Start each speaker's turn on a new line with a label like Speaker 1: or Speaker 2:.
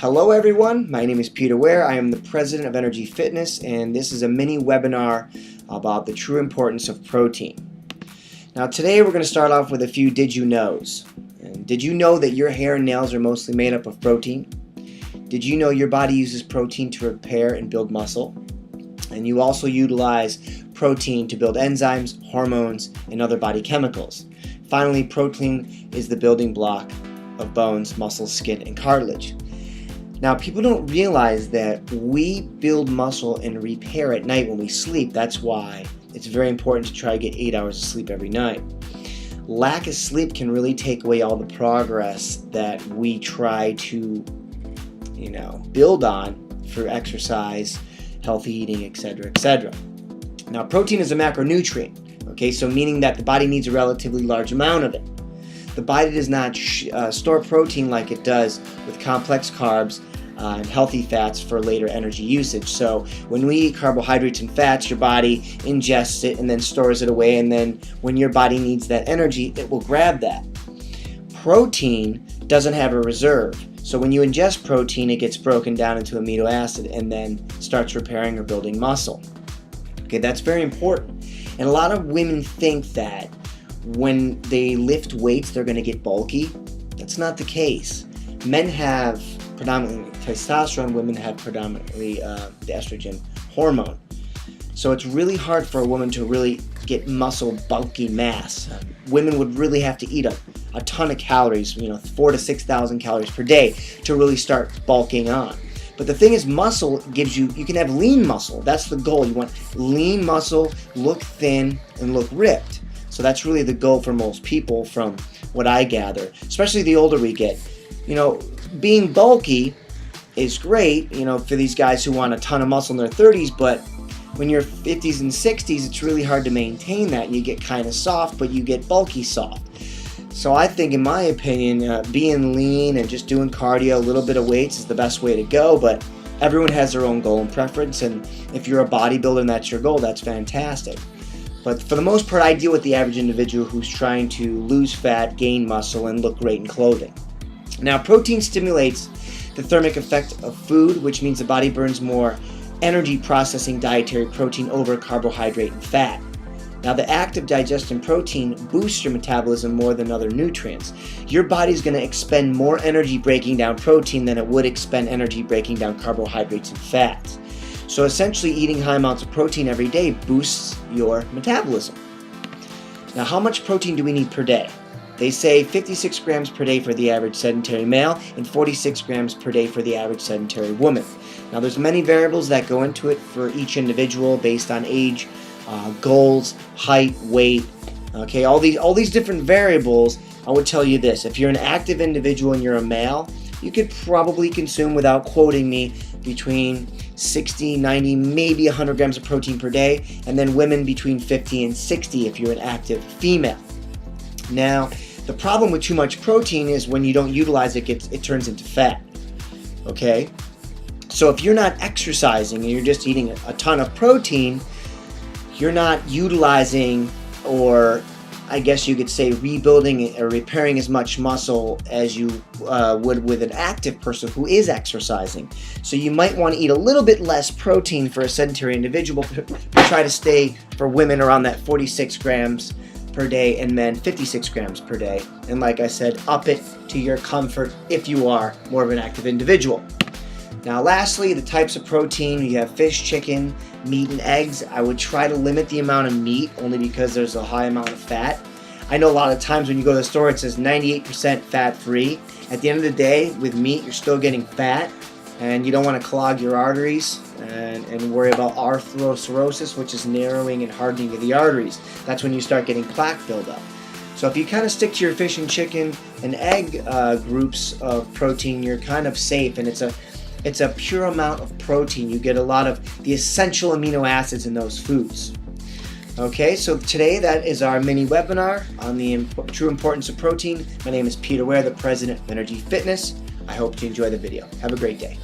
Speaker 1: Hello everyone, my name is Peter Ware. I am the president of Energy Fitness, and this is a mini webinar about the true importance of protein. Now today we're going to start off with a few did you knows. And did you know that your hair and nails are mostly made up of protein? Did you know your body uses protein to repair and build muscle? And you also utilize protein to build enzymes, hormones, and other body chemicals. Finally, protein is the building block of bones, muscles, skin, and cartilage. Now, people don't realize that we build muscle and repair at night when we sleep. That's why it's very important to try to get 8 hours of sleep every night. Lack of sleep can really take away all the progress that we try to, build on for exercise, healthy eating, etc., etc. Now, protein is a macronutrient, okay, so meaning that the body needs a relatively large amount of it. The body does not store protein like it does with complex carbs and healthy fats for later energy usage. So when we eat carbohydrates and fats, your body ingests it and then stores it away, and then when your body needs that energy, it will grab that. Protein doesn't have a reserve. So when you ingest protein, it gets broken down into amino acid and then starts repairing or building muscle. Okay, that's very important. And a lot of women think that when they lift weights, they're going to get bulky. That's not the case. Men have predominantly testosterone, women have predominantly the estrogen hormone. So it's really hard for a woman to really get muscle bulky mass. Women would really have to eat a ton of calories, 4,000 to 6,000 calories per day to really start bulking on. But the thing is, muscle gives you can have lean muscle. That's the goal. You want lean muscle, look thin, and look ripped. So that's really the goal for most people from what I gather, especially the older we get. Being bulky is great, for these guys who want a ton of muscle in their 30s, but when you're 50s and 60s, it's really hard to maintain that. You get kind of soft, but you get bulky soft. So I think, in my opinion, being lean and just doing cardio, a little bit of weights is the best way to go, but everyone has their own goal and preference, and if you're a bodybuilder and that's your goal, that's fantastic. But for the most part, I deal with the average individual who's trying to lose fat, gain muscle, and look great in clothing. Now, protein stimulates the thermic effect of food, which means the body burns more energy processing dietary protein over carbohydrate and fat. Now, the act of digesting protein boosts your metabolism more than other nutrients. Your body's going to expend more energy breaking down protein than it would expend energy breaking down carbohydrates and fats. So essentially, eating high amounts of protein every day boosts your metabolism. Now, how much protein do we need per day? They say 56 grams per day for the average sedentary male and 46 grams per day for the average sedentary woman. Now, there's many variables that go into it for each individual based on age, goals, height, weight. Okay, all these different variables. I would tell you this: if you're an active individual and you're a male, you could probably consume, without quoting me, between 60, 90, maybe 100 grams of protein per day, and then women between 50 and 60 if you're an active female. Now, the problem with too much protein is when you don't utilize it, it turns into fat. Okay? So if you're not exercising and you're just eating a ton of protein, you're not utilizing, or I guess you could say rebuilding or repairing as much muscle as you would with an active person who is exercising. So you might want to eat a little bit less protein for a sedentary individual. Try to stay, for women, around that 46 grams per day, and men 56 grams per day. And like I said, up it to your comfort if you are more of an active individual. Now lastly, the types of protein. You have fish, chicken, meat, and eggs. I would try to limit the amount of meat only because there's a high amount of fat. I know a lot of times when you go to the store it says 98% fat-free. At the end of the day, with meat, you're still getting fat, and you don't want to clog your arteries and worry about atherosclerosis, which is narrowing and hardening of the arteries. That's when you start getting plaque buildup. So if you kind of stick to your fish and chicken and egg groups of protein, you're kind of safe, and it's a pure amount of protein. You get a lot of the essential amino acids in those foods. Okay, so today that is our mini webinar on the true importance of protein. My name is Peter Ware, the president of Energy Fitness. I hope you enjoy the video. Have a great day.